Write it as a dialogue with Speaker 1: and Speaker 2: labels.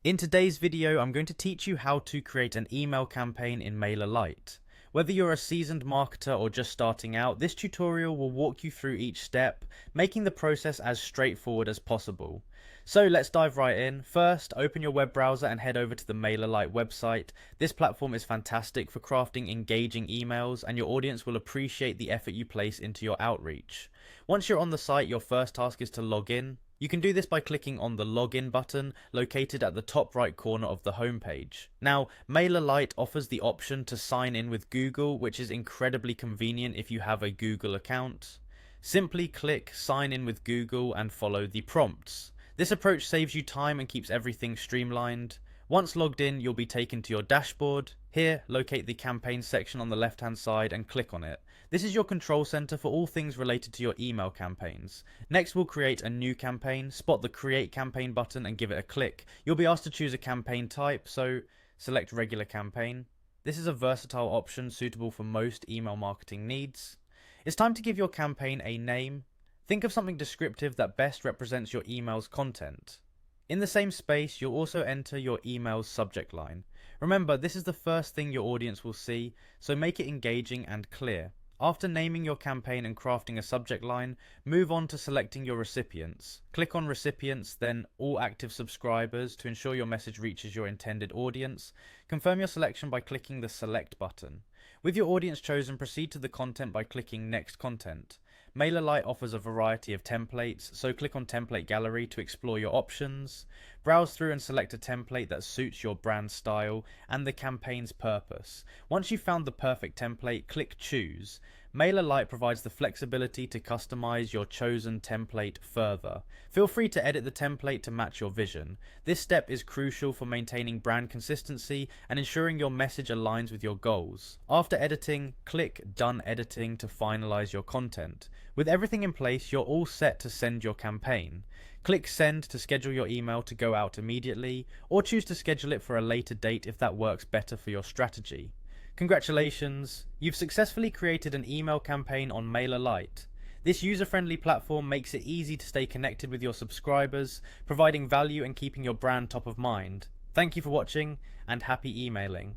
Speaker 1: In today's video, I'm going to teach you how to create an email campaign in Mailerlite. Whether you're a seasoned marketer or just starting out, this tutorial will walk you through each step, making the process as straightforward as possible. So let's dive right in. First, open your web browser and head over to the Mailerlite website. This platform is fantastic for crafting engaging emails, and your audience will appreciate the effort you place into your outreach. Once you're on the site, your first task is to log in. You can do this by clicking on the login button located at the top right corner of the homepage. Now, Mailerlite offers the option to sign in with Google, which is incredibly convenient if you have a Google account. Simply click sign in with Google and follow the prompts. This approach saves you time and keeps everything streamlined. Once logged in, you'll be taken to your dashboard. Here, locate the campaign section on the left hand side and click on it. This is your control center for all things related to your email campaigns. Next, we'll create a new campaign. Spot the create campaign button and give it a click. You'll be asked to choose a campaign type, so select regular campaign. This is a versatile option suitable for most email marketing needs. It's time to give your campaign a name. Think of something descriptive that best represents your email's content. In the same space, you'll also enter your email's subject line. Remember, this is the first thing your audience will see, so make it engaging and clear. After naming your campaign and crafting a subject line, move on to selecting your recipients. Click on Recipients, then All Active Subscribers to ensure your message reaches your intended audience. Confirm your selection by clicking the Select button. With your audience chosen, proceed to the content by clicking Next Content. Mailerlite offers a variety of templates, so click on Template Gallery to explore your options. Browse through and select a template that suits your brand style and the campaign's purpose. Once you've found the perfect template, click Choose. Mailerlite provides the flexibility to customize your chosen template further. Feel free to edit the template to match your vision. This step is crucial for maintaining brand consistency and ensuring your message aligns with your goals. After editing, click Done Editing to finalize your content. With everything in place, you're all set to send your campaign. Click Send to schedule your email to go out immediately, or choose to schedule it for a later date if that works better for your strategy. Congratulations! You've successfully created an email campaign on Mailerlite. This user-friendly platform makes it easy to stay connected with your subscribers, providing value and keeping your brand top of mind. Thank you for watching, and happy emailing.